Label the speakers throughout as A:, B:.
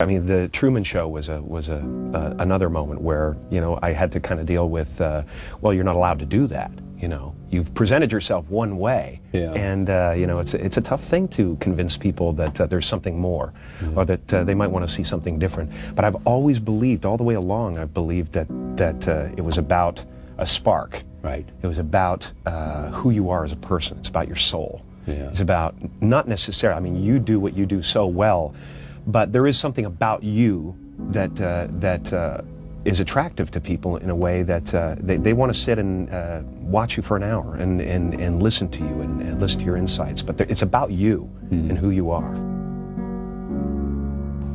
A: I mean, the Truman Show was another moment where, you know, I had to kind of deal with, well, you're not allowed to do that. You know, you've presented yourself one way, and you know, it's a tough thing to convince people that there's something more, or that they might want to see something different. But I've always believed, all the way along, I've believed that it was about a spark.
B: Right.
A: It was about who you are as a person. It's about your soul.
B: Yeah.
A: It's about not necessarily. I mean, you do what you do so well. But there is something about you that is attractive to people in a way that they want to sit and watch you for an hour and listen to you and listen to your insights. But it's about you and who you are.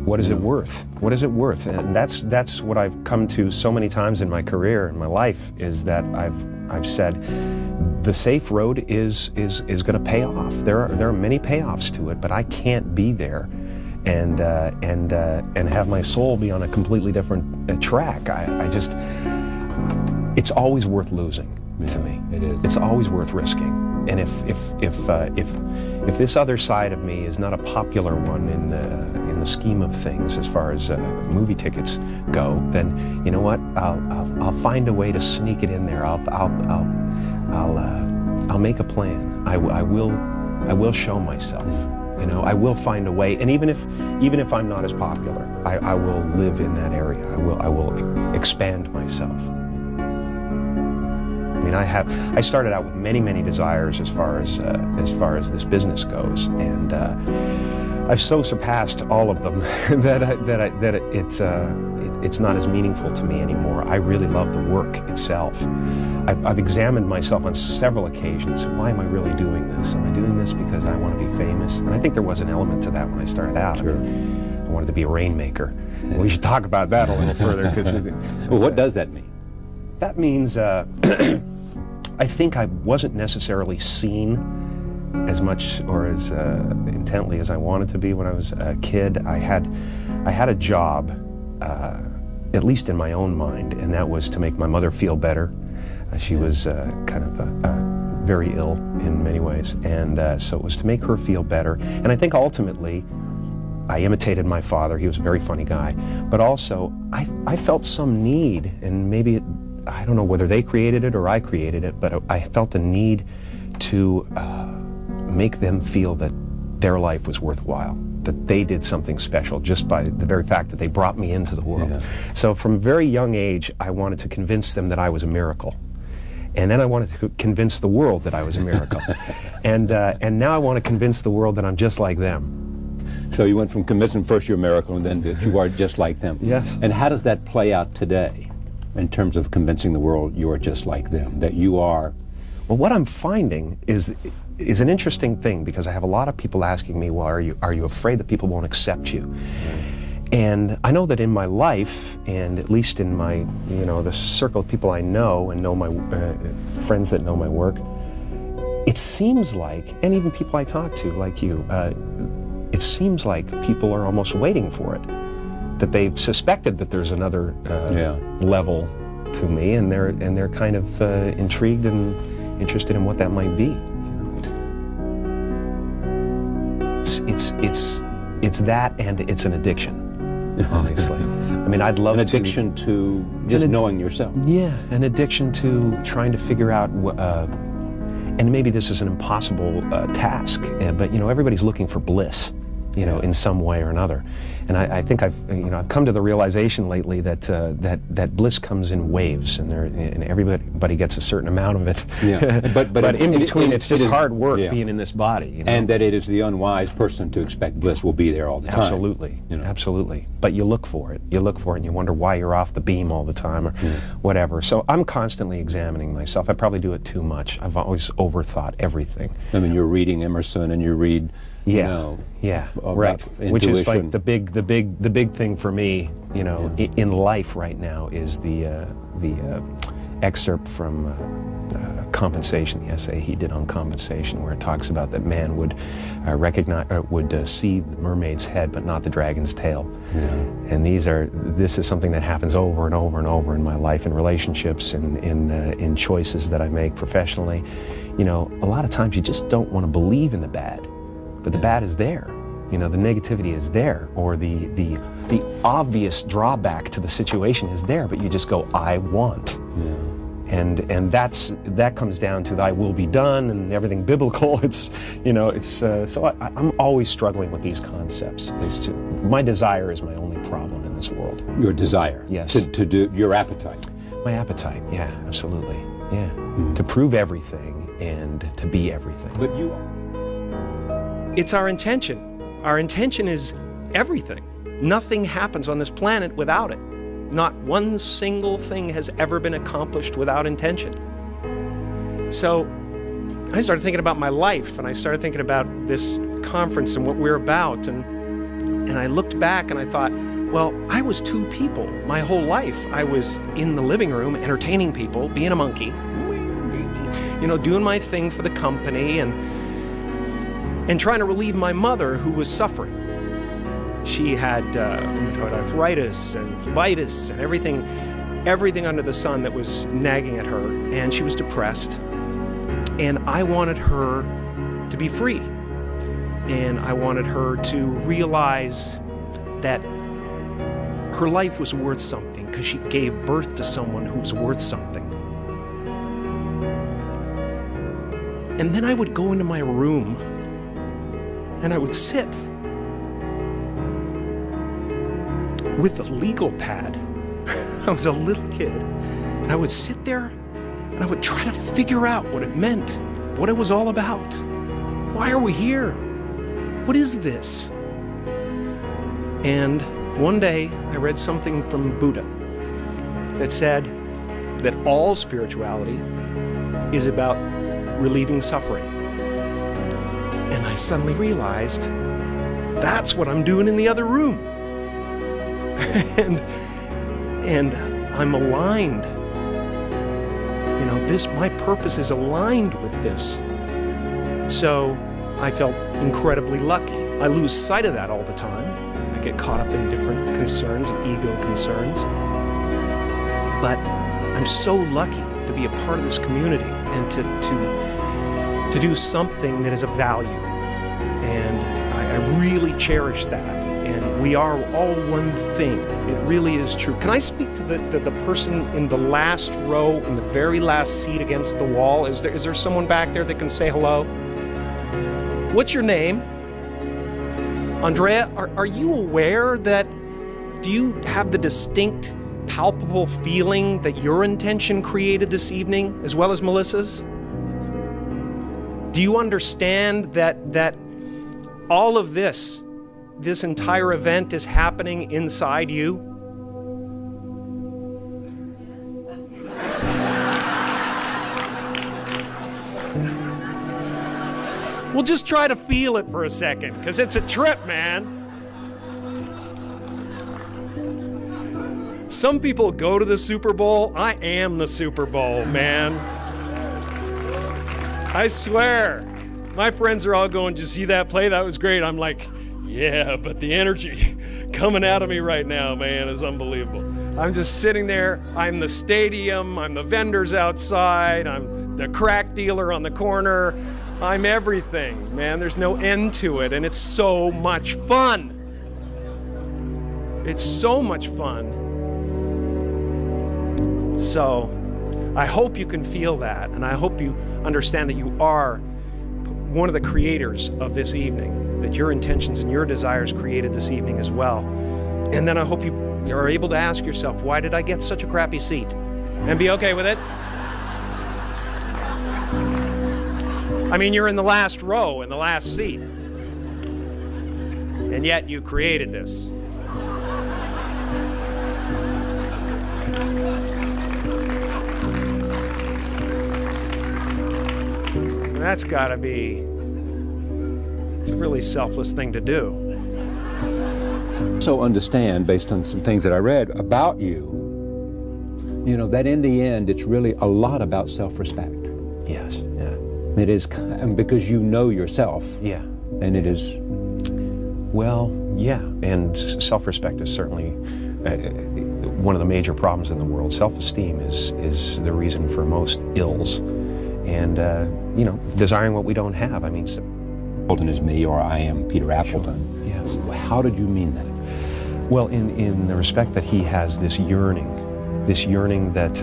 A: What is it worth? What is it worth? And that's what I've come to so many times in my career and my life, is that I've said the safe road is going to pay off. There are many payoffs to it, but I can't be there and have my soul be on a completely different track. I just, it's always worth losing to me.
B: It is.
A: It's always worth risking. And if this other side of me is not a popular one in the scheme of things as far as movie tickets go, then you know what? I'll find a way to sneak it in there. I'll make a plan. I will show myself. You know, I will find a way, and even if I'm not as popular, I will live in that area. I will expand myself. I mean, I started out with many desires as far as this business goes, and I've so surpassed all of them that it's not as meaningful to me anymore. I really love the work itself. I've examined myself on several occasions. Why am I really doing this? Am I doing this because I want to be famous? And I think there was an element to that when I started out.
B: Sure.
A: I wanted to be a rainmaker. Yeah. We should talk about that a little further.
B: Well, what does that mean?
A: That means I think I wasn't necessarily seen as much or as intently as I wanted to be when I was a kid. I had a job, at least in my own mind, and that was to make my mother feel better. She was kind of very ill in many ways, and so it was to make her feel better. And I think ultimately, I imitated my father. He was a very funny guy, but also I felt some need, and maybe I don't know whether they created it or I created it, but I felt a need to make them feel that their life was worthwhile, that they did something special just by the very fact that they brought me into the world. Yeah. So from a very young age, I wanted to convince them that I was a miracle. And then I wanted to convince the world that I was a miracle. and now I want to convince the world that I'm just like them.
B: So you went from convincing first you're a miracle and then that you are just like them.
A: Yes.
B: And how does that play out today in terms of convincing the world you are just like them, that you are?
A: Well, what I'm finding is an interesting thing, because I have a lot of people asking me, well, are you afraid that people won't accept you? And I know that in my life, and at least in my, the circle of people I know and know my friends that know my work, it seems like, and even people I talk to, like you, it seems like people are almost waiting for it. That they've suspected that there's another level to me, and they're kind of intrigued and interested in what that might be. It's that, and it's an addiction. Obviously, I mean, I'd love
B: an addiction to just knowing yourself.
A: Yeah, an addiction to trying to figure out, and maybe this is an impossible task, but everybody's looking for bliss, in some way or another. And I think I've come to the realization lately that bliss comes in waves, and everybody gets a certain amount of it.
B: Yeah.
A: But in between, it's just hard work being in this body.
B: And that it is the unwise person to expect bliss will be there all the time.
A: Absolutely, absolutely. But you look for it. You look for it, and you wonder why you're off the beam all the time, or whatever. So I'm constantly examining myself. I probably do it too much. I've always overthought everything.
B: I mean, you're reading Emerson, and you read.
A: Right. Which is like the big thing for me, in life right now is the excerpt from Compensation, the essay he did on compensation, where it talks about that man would see the mermaid's head but not the dragon's tail. Yeah. And this is something that happens over and over and over in my life, in relationships, in choices that I make professionally. A lot of times you just don't want to believe in the bad. But the bad is there, You know, the negativity is there, or the obvious drawback to the situation is there, but you just go, I want.
B: Yeah.
A: And that comes down to thy will be done and everything biblical. It's, you know, it's, so I'm always struggling with these concepts. My desire is my only problem in this world.
B: Your desire?
A: Yes.
B: To do, your appetite?
A: My appetite, yeah, absolutely, yeah. To prove everything and to be everything.
B: But you...
C: It's our intention. Our intention is everything. Nothing happens on this planet without it. Not one single thing has ever been accomplished without intention. So I started thinking about my life, and I started thinking about this conference and what we're about, and I looked back and I thought, well, I was two people my whole life. I was in the living room entertaining people, being a monkey, you know, doing my thing for the company and trying to relieve my mother, who was suffering. She had rheumatoid arthritis and phlebitis and everything under the sun that was nagging at her, and she was depressed. And I wanted her to be free. And I wanted her to realize that her life was worth something because she gave birth to someone who was worth something. And then I would go into my room and I would sit with a legal pad. I was a little kid, and I would sit there and I would try to figure out what it meant, what it was all about. Why are we here? What is this? And one day I read something from Buddha that said that all spirituality is about relieving suffering. And I suddenly realized that's what I'm doing in the other room. and I'm aligned. You know, my purpose is aligned with this. So I felt incredibly lucky. I lose sight of that all the time. I get caught up in different concerns and ego concerns. But I'm so lucky to be a part of this community and to do something that is of value. And I really cherish that. And we are all one thing. It really is true. Can I speak to the person in the last row, in the very last seat against the wall? Is there someone back there that can say hello? What's your name? Andrea, are you aware that, do you have the distinct, palpable feeling that your intention created this evening, as well as Melissa's? Do you understand that all of this entire event is happening inside you? Well, just try to feel it for a second, because it's a trip, man. Some people go to the Super Bowl. I am the Super Bowl, man. I swear. My friends are all going, did you see that play? That was great. I'm like, yeah, but the energy coming out of me right now, man, is unbelievable. I'm just sitting there. I'm the stadium. I'm the vendors outside. I'm the crack dealer on the corner. I'm everything, man. There's no end to it, and it's so much fun. It's so much fun. So I hope you can feel that, and I hope you understand that you are one of the creators of this evening, that your intentions and your desires created this evening as well. And then I hope you are able to ask yourself, why did I get such a crappy seat? And be okay with it. I mean, you're in the last row, in the last seat. And yet you created this. And that's gotta be, it's a really selfless thing to do.
B: So understand, based on some things that I read about you, you know, that in the end, it's really a lot about self-respect.
A: Yes, yeah.
B: It is, because you know yourself.
A: Yeah.
B: And it is...
A: Well, yeah, and self-respect is certainly one of the major problems in the world. Self-esteem is the reason for most ills. And, you know, desiring what we don't have. I mean...
B: Appleton is me, or I am Peter Appleton.
A: Sure.
B: How did you mean that?
A: Well, in the respect that he has this yearning that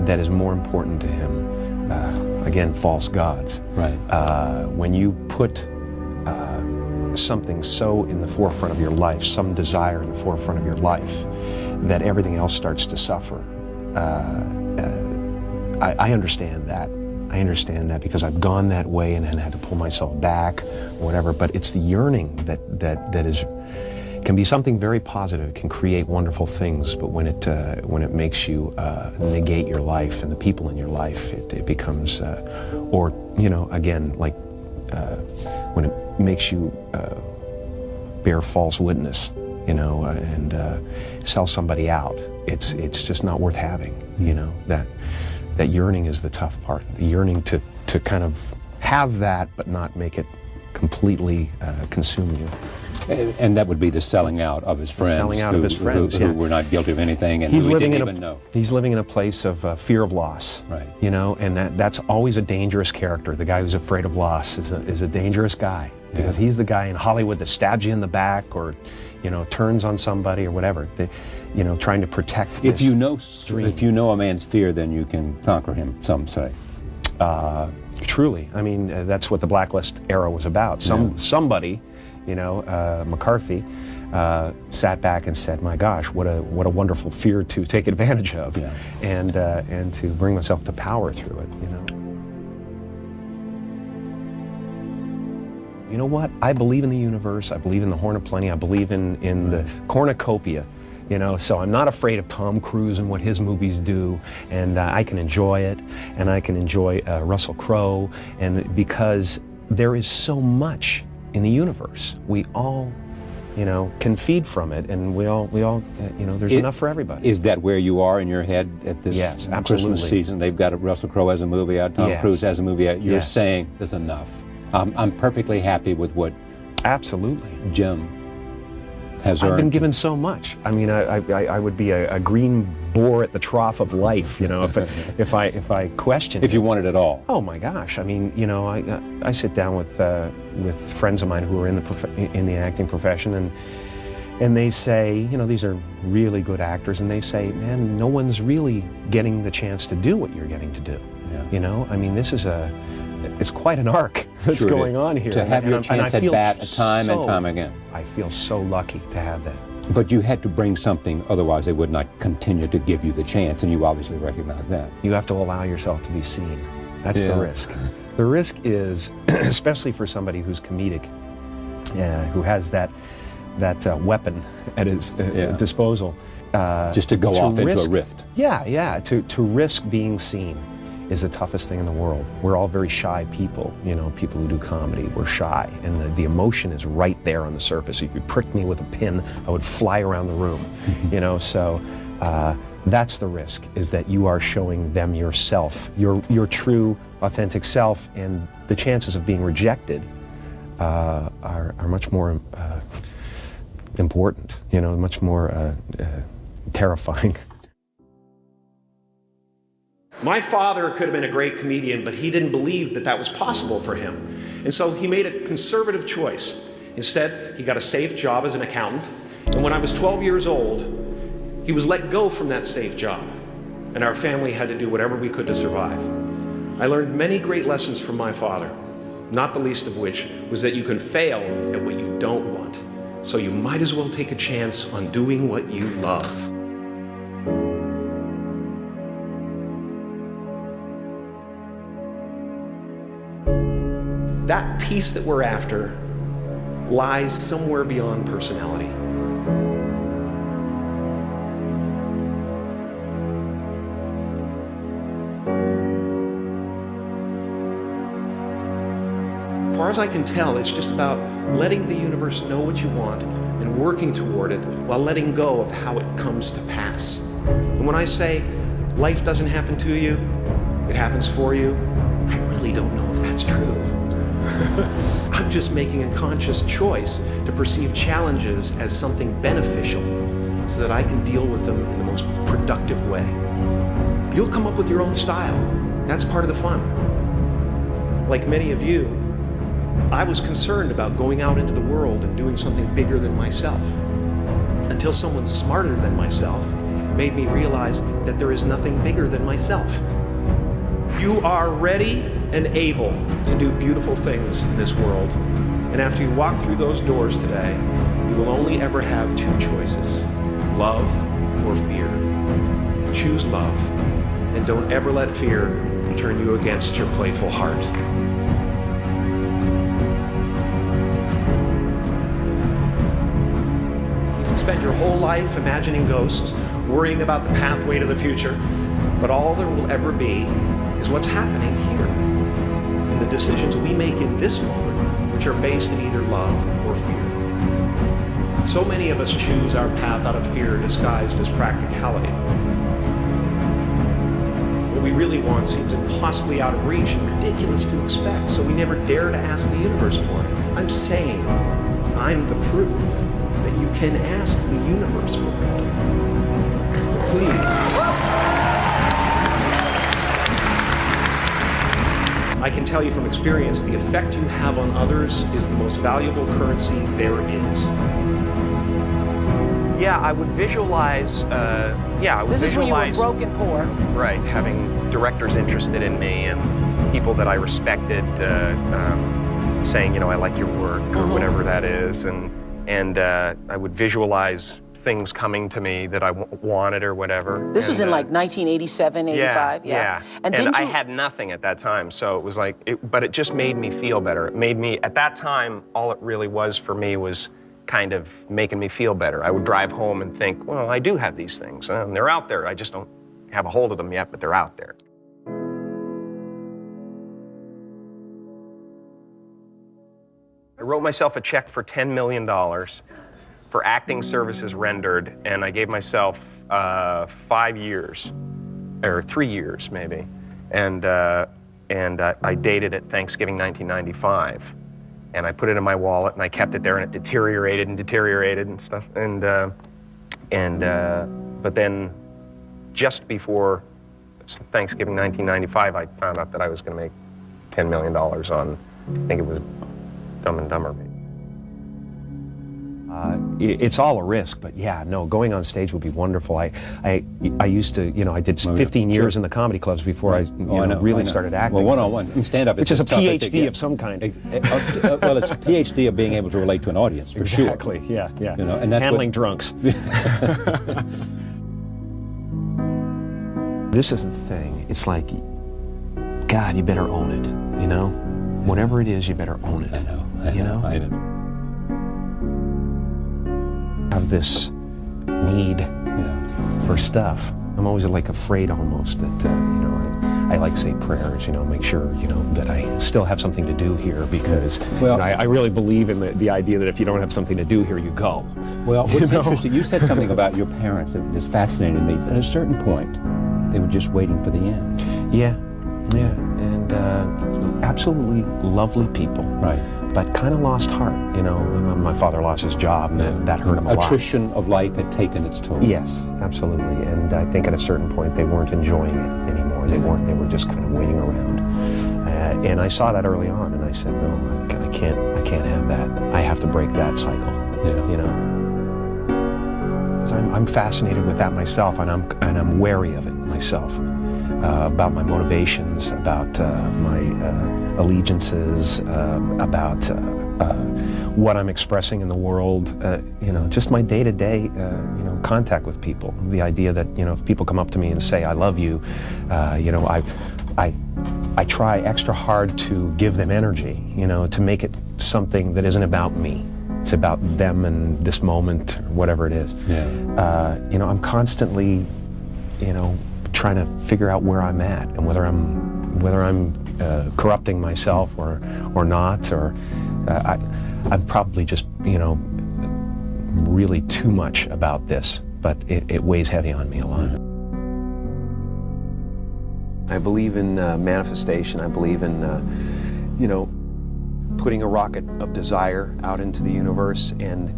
A: that is more important to him. Again, false gods.
B: Right.
A: When you put something so in the forefront of your life, some desire in the forefront of your life, that everything else starts to suffer. I understand that. I understand that because I've gone that way and had to pull myself back, or whatever. But it's the yearning that is can be something very positive. It can create wonderful things. But when it makes you negate your life and the people in your life, it becomes, or again, like when it makes you bear false witness, and sell somebody out. It's just not worth having. That yearning is the tough part. The yearning to kind of have that, but not make it completely consume you.
B: And that would be the selling out of his friends.
A: Selling out of his friends,
B: who were not guilty of anything, and who he didn't even know.
A: He's living in a place of fear of loss.
B: Right.
A: And that's always a dangerous character. The guy who's afraid of loss is a dangerous guy, because he's the guy in Hollywood that stabs you in the back, or turns on somebody or whatever. Trying to protect this dream.
B: If you know a man's fear, then you can conquer him, some say.
A: Truly. I mean, that's what the Blacklist era was about. Somebody, McCarthy, sat back and said, my gosh, what a wonderful fear to take advantage of, and to bring myself to power through it, You know what? I believe in the universe. I believe in the Horn of Plenty. I believe in the cornucopia. So I'm not afraid of Tom Cruise and what his movies do, and I can enjoy it, and I can enjoy Russell Crowe, and because there is so much in the universe, we all, can feed from it, and we all, there's enough for everybody.
B: Is that where you are in your head at this Christmas season? They've got Russell Crowe as a movie out, Tom Cruise as a movie out. You're saying there's enough. I'm perfectly happy with what Jim has earned.
A: I've been given so much. I mean, I would be a green boar at the trough of life, if I question.
B: If you wanted it all.
A: Oh my gosh! I mean, I sit down with friends of mine who are in the acting profession, and they say, these are really good actors, and they say, man, no one's really getting the chance to do what you're getting to do.
B: Yeah.
A: I mean, it's quite an arc that's going on here.
B: To have your chance at bat time and time again.
A: I feel so lucky to have that.
B: But you had to bring something, otherwise they would not continue to give you the chance, and you obviously recognize that.
A: You have to allow yourself to be seen. That's the risk. The risk is, especially for somebody who's comedic, who has that weapon at his disposal.
B: Just to go off into a rift.
A: Yeah. To risk being seen is the toughest thing in the world. We're all very shy people, people who do comedy. We're shy, and the emotion is right there on the surface. If you pricked me with a pin, I would fly around the room, So that's the risk, is that you are showing them yourself, your true, authentic self, and the chances of being rejected are much more important, much more terrifying.
C: My father could have been a great comedian, but he didn't believe that was possible for him. And so he made a conservative choice. Instead, he got a safe job as an accountant. And when I was 12 years old, he was let go from that safe job. And our family had to do whatever we could to survive. I learned many great lessons from my father, not the least of which was that you can fail at what you don't want. So you might as well take a chance on doing what you love. That peace that we're after lies somewhere beyond personality. As far as I can tell, it's just about letting the universe know what you want and working toward it while letting go of how it comes to pass. And when I say life doesn't happen to you, it happens for you, I really don't know if that's true. I'm just making a conscious choice to perceive challenges as something beneficial so that I can deal with them in the most productive way. You'll come up with your own style. That's part of the fun. Like many of you, I was concerned about going out into the world and doing something bigger than myself, until someone smarter than myself made me realize that there is nothing bigger than myself. You are ready and able to do beautiful things in this world. And after you walk through those doors today, you will only ever have two choices: love or fear. Choose love, and don't ever let fear turn you against your playful heart. You can spend your whole life imagining ghosts, worrying about the pathway to the future, but all there will ever be is what's happening here, and the decisions we make in this moment, which are based in either love or fear. So many of us choose our path out of fear disguised as practicality. What we really want seems impossibly out of reach and ridiculous to expect, so we never dare to ask the universe for it. I'm saying, I'm the proof that you can ask the universe for it. Please. I can tell you from experience, the effect you have on others is the most valuable currency there is. Yeah, I would visualize,
D: This is when you were broke and poor.
C: Right, having directors interested in me and people that I respected saying, you know, I like your work or whatever that is. And I would visualize things coming to me that I wanted or whatever.
D: This was in like 1987, 85?
C: Yeah. And I had nothing at that time, so it was like, but it just made me feel better. It made me, at that time, all it really was for me was kind of making me feel better. I would drive home and think, well, I do have these things, and they're out there. I just don't have a hold of them yet, but they're out there. I wrote myself a check for $10 million for acting services rendered, and I gave myself 5 years, or 3 years maybe, and I dated it Thanksgiving 1995. And I put it in my wallet, and I kept it there, and it deteriorated and stuff. But then, just before Thanksgiving 1995, I found out that I was going to make $10 million on, I think it was Dumb and Dumber.
A: It's all a risk, but yeah, no, going on stage would be wonderful. I used to, you know, I did 15 years in the comedy clubs before I really started acting.
B: Well, one-on-one, in stand-up,
A: which is a PhD of some kind.
B: Well, it's a PhD of being able to relate to an audience, for sure.
A: Exactly, yeah.
B: You know, and that's
A: handling drunks. This is the thing. It's like, God, you better own it, you know? Whatever it is, you better own it.
B: I know.
A: I have this need for stuff. I'm always like afraid almost that, you know, I like say prayers, you know, make sure, you know, that I still have something to do here because you know, I really believe in the idea that if you don't have something to do here, you go.
B: Well, what's interesting, you said something about your parents that just fascinated me. At a certain point, they were just waiting for the end.
A: Yeah, and absolutely lovely people.
B: Right.
A: But kind of lost heart, you know. My father lost his job, and that hurt him a lot.
B: Attrition of life had taken its toll.
A: Yes, absolutely. And I think at a certain point they weren't enjoying it anymore. They weren't. They were just kind of waiting around. And I saw that early on, and I said, no, I can't have that. I have to break that cycle. You know. I'm fascinated with that myself, and I'm wary of it myself. About my motivations, about my allegiances, about what I'm expressing in the world, you know, just my day-to-day, you know, contact with people. The idea that, you know, if people come up to me and say, I love you, you know, I try extra hard to give them energy, you know, to make it something that isn't about me. It's about them and this moment, or whatever it is. You know, I'm constantly, you know, trying to figure out where I'm at and whether I'm corrupting myself or not, or I'm probably just, you know, really too much about this, but it weighs heavy on me a lot. I believe in manifestation. I believe in, you know, putting a rocket of desire out into the universe, and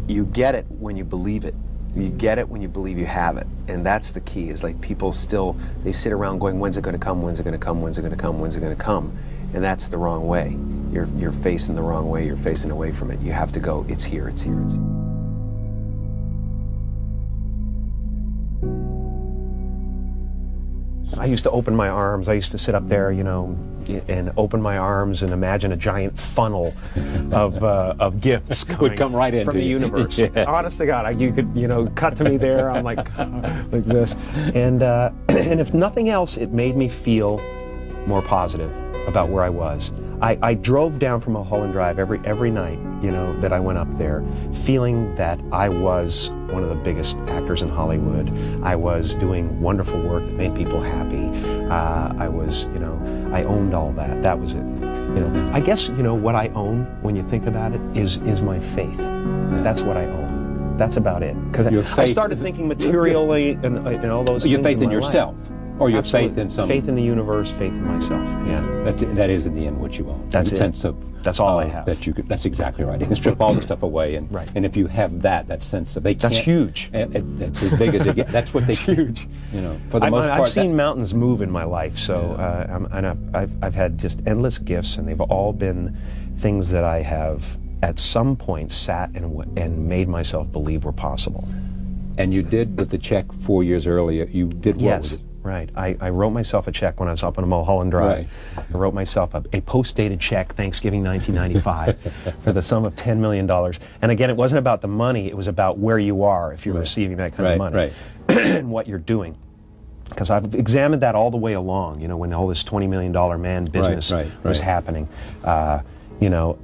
A: you get it when you believe it. You get it when you believe you have it, and that's the key. Is like people still, they sit around going, when's it going to come, when's it going to come, when's it going to come, when's it going to come? and that's the wrong way. You're facing the wrong way, you're facing away from it. You have to go, it's here, it's here, it's here. I used to open my arms. I used to sit up there, you know, and open my arms and imagine a giant funnel of gifts coming
B: would come right into
A: from the universe.
B: Yes.
A: Honest to God, you could, you know, cut to me there. I'm like this, and if nothing else, it made me feel more positive about where I was. I drove down from Mulholland Drive every night, you know, that I went up there, feeling that I was one of the biggest actors in Hollywood. I was doing wonderful work that made people happy. I was, you know, I owned all that. That was it. You know, I guess, you know, what I own, when you think about it, is my faith. That's what I own. That's about it. Because I started thinking materially and all those things.
B: Your faith in yourself.
A: Life.
B: Or your
A: Absolutely.
B: faith in some...
A: Faith in the universe, faith in myself, yeah.
B: That is in the end what you own.
A: That's
B: the
A: it.
B: Sense of...
A: That's all I have.
B: That's exactly right. You can strip all the stuff away, and
A: right.
B: And if you have that sense of...
A: That's huge.
B: It's as big as it gets. That's what they...
A: huge.
B: You know, for the most part...
A: I've seen mountains move in my life, so I've had just endless gifts, and they've all been things that I have, at some point, sat and made myself believe were possible.
B: And you did, with the check 4 years earlier, you did what with it?
A: Right. I wrote myself a check when I was up on Mulholland Drive. Right. I wrote myself a post-dated check, Thanksgiving 1995, for the sum of $10 million. And again, it wasn't about the money, it was about where you are if you're receiving that kind of money and what you're doing. Because I've examined that all the way along, you know, when all this $20 million man business was happening. You know,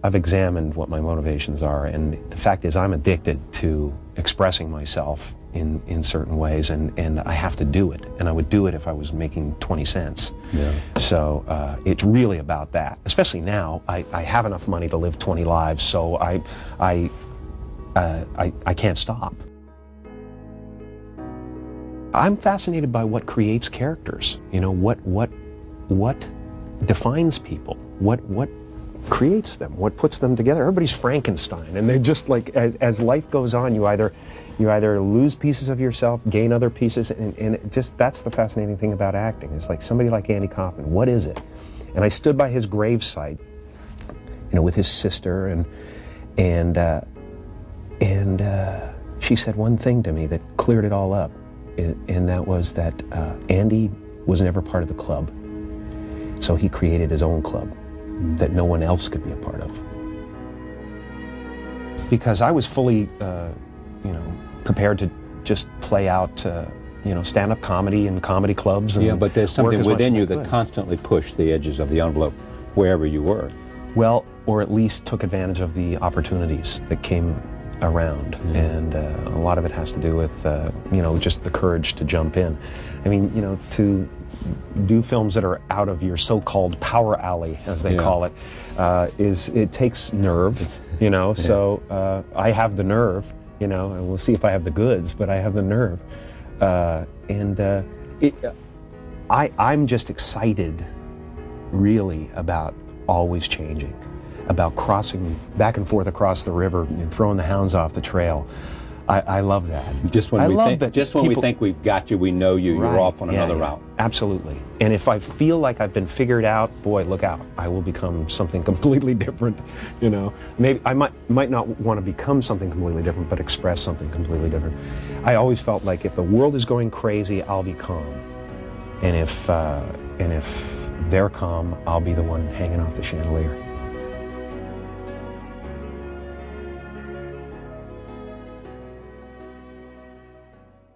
A: I've examined what my motivations are, and the fact is I'm addicted to expressing myself in certain ways, and I have to do it, and I would do it if I was making 20 cents. Yeah. So it's really about that. Especially now, I have enough money to live 20 lives, so I can't stop. I'm fascinated by what creates characters. You know, what defines people? What creates them? What puts them together? Everybody's Frankenstein, and they just like as life goes on, you either lose pieces of yourself, gain other pieces, and it just, that's the fascinating thing about acting. It's like somebody like Andy Kaufman. What is it? And I stood by his gravesite, you know, with his sister, and she said one thing to me that cleared it all up, and that was that Andy was never part of the club, so he created his own club that no one else could be a part of. Because I was fully, you know, prepared to just play out, you know, stand-up comedy in comedy clubs. And
B: but there's something within you that constantly pushed the edges of the envelope wherever you were.
A: Well, or at least took advantage of the opportunities that came around. And a lot of it has to do with, you know, just the courage to jump in. I mean, you know, to do films that are out of your so-called power alley, as they call it, it takes nerve, you know. So I have the nerve, you know, and we'll see if I have the goods, but I have the nerve, I'm just excited, really, about always changing, about crossing back and forth across the river and throwing the hounds off the trail. I love that.
B: Just when we think we've got you, we know you, you're off on another route.
A: Absolutely. And if I feel like I've been figured out, boy, look out. I will become something completely different, you know. Maybe I might not want to become something completely different, but express something completely different. I always felt like if the world is going crazy, I'll be calm. And if they're calm, I'll be the one hanging off the chandelier.